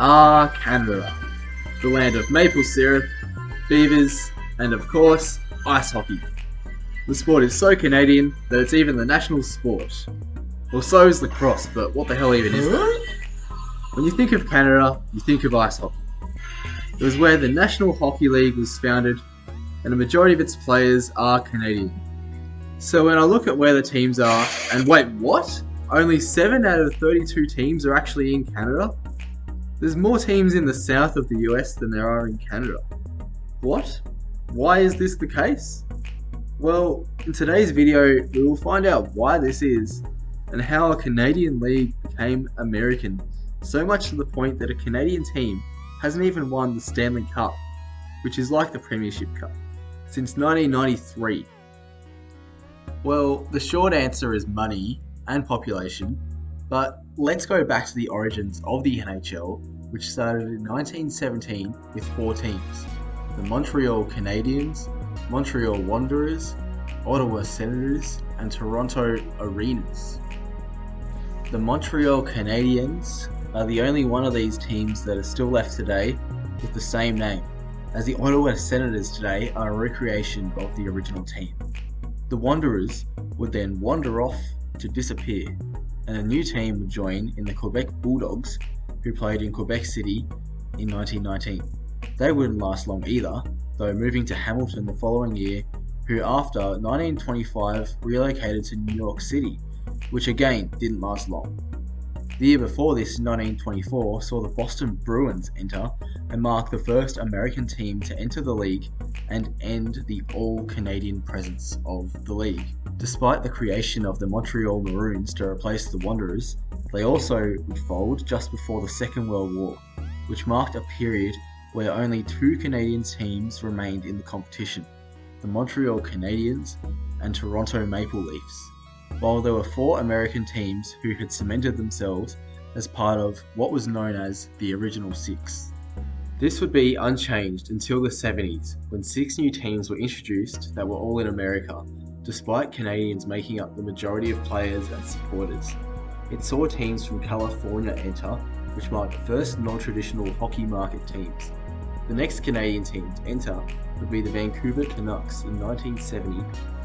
Canada, the land of maple syrup, beavers, and of course, ice hockey. The sport is so Canadian that it's even the national sport. Well, so is lacrosse, but what the hell even is that? When you think of Canada, you think of ice hockey. It was where the National Hockey League was founded, and a majority of its players are Canadian. So when I look at where the teams are, and wait, what? Only 7 out of 32 teams are actually in Canada? There's more teams in the south of the US than there are in Canada. What? Why is this the case? Well, in today's video, we will find out why this is, and how a Canadian league became American, so much to the point that a Canadian team hasn't even won the Stanley Cup, which is like the Premiership Cup, since 1993. Well, the short answer is money and population, but let's go back to the origins of the NHL, which started in 1917 with 4 teams: the Montreal Canadiens, Montreal Wanderers, Ottawa Senators, and Toronto Arenas. The Montreal Canadiens are the only one of these teams that are still left today with the same name, as the Ottawa Senators today are a recreation of the original team. The Wanderers would then wander off to disappear, and a new team would join in the Quebec Bulldogs, who played in Quebec City in 1919. They wouldn't last long either, though moving to Hamilton the following year, who after 1925 relocated to New York City, which again didn't last long. The year before this, 1924, saw the Boston Bruins enter and mark the first American team to enter the league and end the all-Canadian presence of the league. Despite the creation of the Montreal Maroons to replace the Wanderers, they also would fold just before the Second World War, which marked a period where only 2 Canadian teams remained in the competition, the Montreal Canadiens and Toronto Maple Leafs, while there were 4 American teams who had cemented themselves as part of what was known as the Original Six. This would be unchanged until the 70s, when 6 new teams were introduced that were all in America, despite Canadians making up the majority of players and supporters. It saw teams from California enter, which marked the first non-traditional hockey market teams. The next Canadian team to enter would be the Vancouver Canucks in 1970,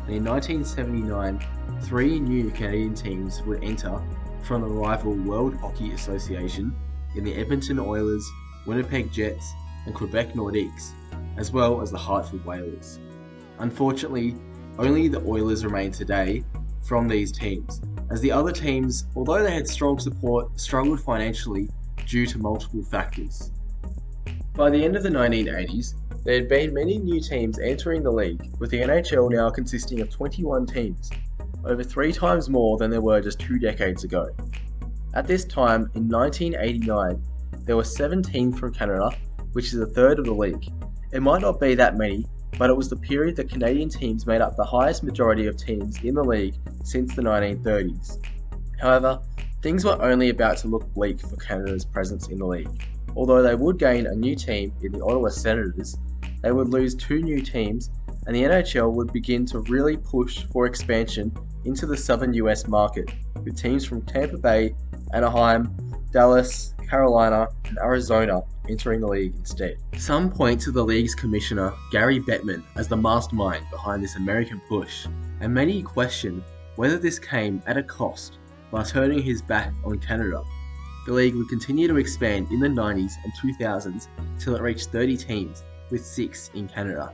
and in 1979, 3 new Canadian teams would enter from the rival World Hockey Association in the Edmonton Oilers, Winnipeg Jets, and Quebec Nordiques, as well as the Hartford Whalers. Unfortunately, only the Oilers remain today from these teams, as the other teams, although they had strong support, struggled financially due to multiple factors. By the end of the 1980s, there had been many new teams entering the league, with the NHL now consisting of 21 teams, over 3 times more than there were just 2 decades ago. At this time, in 1989, there were 7 teams from Canada, which is a third of the league. It might not be that many, but it was the period that Canadian teams made up the highest majority of teams in the league since the 1930s. However, things were only about to look bleak for Canada's presence in the league. Although they would gain a new team in the Ottawa Senators, they would lose 2 new teams, and the NHL would begin to really push for expansion into the southern US market, with teams from Tampa Bay, Anaheim, Dallas, Carolina, and Arizona entering the league instead. Some point to the league's commissioner, Gary Bettman, as the mastermind behind this American push, and many question whether this came at a cost by turning his back on Canada. The league would continue to expand in the 90s and 2000s till it reached 30 teams, with 6 in Canada.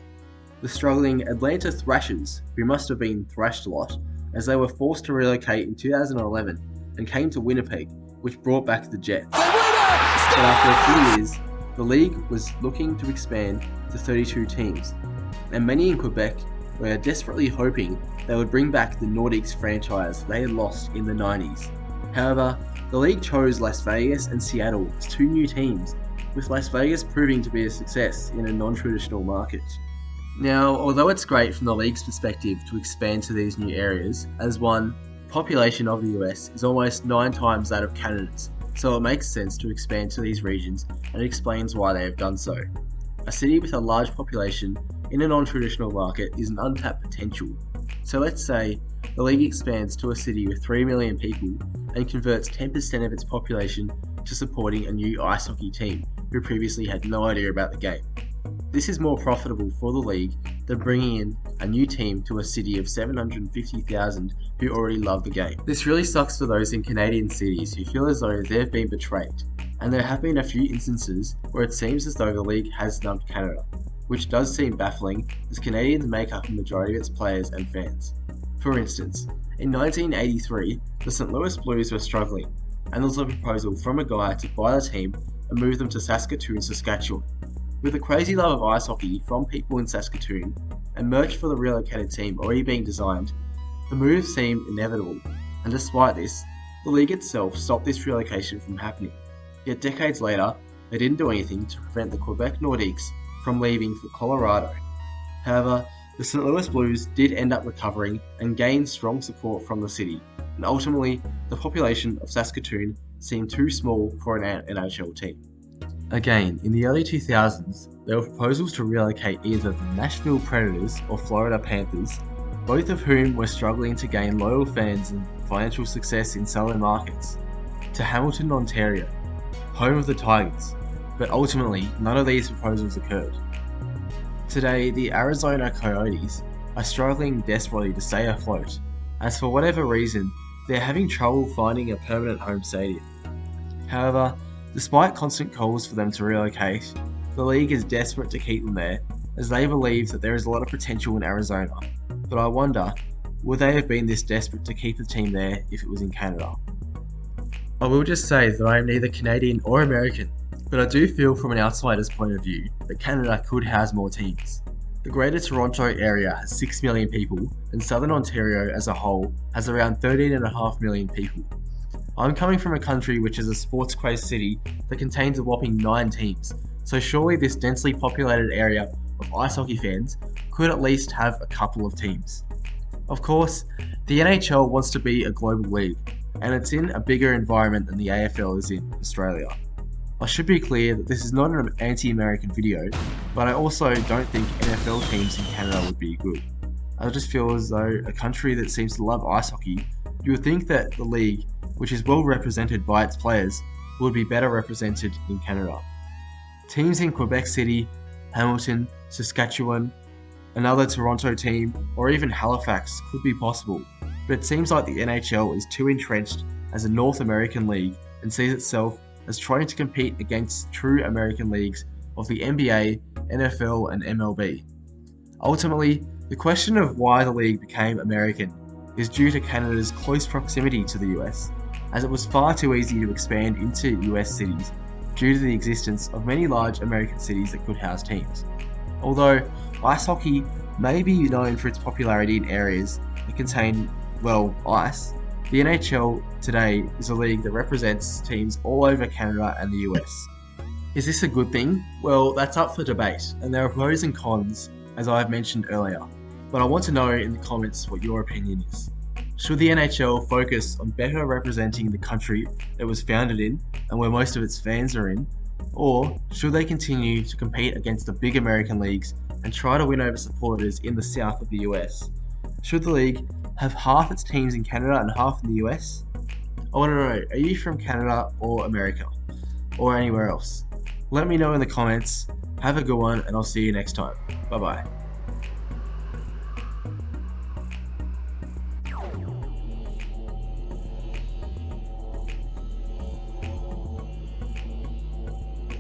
The struggling Atlanta Thrashers, who must have been thrashed a lot, as they were forced to relocate in 2011 and came to Winnipeg, which brought back the Jets. But after a few years, the league was looking to expand to 32 teams, and many in Quebec were desperately hoping they would bring back the Nordiques franchise they had lost in the 90s. However, the league chose Las Vegas and Seattle as 2 new teams, with Las Vegas proving to be a success in a non-traditional market. Now, although it's great from the league's perspective to expand to these new areas, as one, the population of the US is almost 9 times that of Canada's, so it makes sense to expand to these regions, and it explains why they have done so. A city with a large population in a non-traditional market is an untapped potential. So let's say the league expands to a city with 3 million people and converts 10% of its population to supporting a new ice hockey team who previously had no idea about the game. This is more profitable for the league than bringing in a new team to a city of 750,000 who already love the game. This really sucks for those in Canadian cities who feel as though they've been betrayed, and there have been a few instances where it seems as though the league has snubbed Canada, which does seem baffling as Canadians make up a majority of its players and fans. For instance, in 1983, the St. Louis Blues were struggling, and there was a proposal from a guy to buy the team and move them to Saskatoon, Saskatchewan. With a crazy love of ice hockey from people in Saskatoon and merch for the relocated team already being designed, the move seemed inevitable, and despite this, the league itself stopped this relocation from happening. Yet decades later, they didn't do anything to prevent the Quebec Nordiques from leaving for Colorado. However, the St. Louis Blues did end up recovering and gained strong support from the city, and ultimately, the population of Saskatoon seemed too small for an NHL team. Again, in the early 2000s, there were proposals to relocate either the Nashville Predators or Florida Panthers, both of whom were struggling to gain loyal fans and financial success in southern markets, to Hamilton, Ontario, home of the Tigers, but ultimately none of these proposals occurred. Today, the Arizona Coyotes are struggling desperately to stay afloat, as for whatever reason, they're having trouble finding a permanent home stadium. However, despite constant calls for them to relocate, the league is desperate to keep them there, as they believe that there is a lot of potential in Arizona. But I wonder, would they have been this desperate to keep the team there if it was in Canada? I will just say that I am neither Canadian or American, but I do feel from an outsider's point of view that Canada could house more teams. The Greater Toronto area has 6 million people, and Southern Ontario as a whole has around 13.5 million people. I'm coming from a country which is a sports-crazed city that contains a whopping 9 teams, so surely this densely populated area of ice hockey fans could at least have a couple of teams. Of course, the NHL wants to be a global league, and it's in a bigger environment than the AFL is in Australia. I should be clear that this is not an anti-American video, but I also don't think NFL teams in Canada would be good. I just feel as though a country that seems to love ice hockey, you would think that the league, which is well represented by its players, would be better represented in Canada. Teams in Quebec City, Hamilton, Saskatchewan, another Toronto team, or even Halifax could be possible, but it seems like the NHL is too entrenched as a North American league and sees itself as trying to compete against true American leagues of the NBA, NFL, and MLB. Ultimately, the question of why the league became American is due to Canada's close proximity to the US, as it was far too easy to expand into US cities due to the existence of many large American cities that could house teams. Although ice hockey may be known for its popularity in areas that contain, well, ice, the NHL today is a league that represents teams all over Canada and the US. Is this a good thing? Well, that's up for debate, and there are pros and cons, as I have mentioned earlier, but I want to know in the comments what your opinion is. Should the NHL focus on better representing the country it was founded in and where most of its fans are in, or should they continue to compete against the big American leagues and try to win over supporters in the south of the US? Should the league have half its teams in Canada and half in the US? I want to know, are you from Canada or America? Or anywhere else? Let me know in the comments. Have a good one, and I'll see you next time. Bye bye.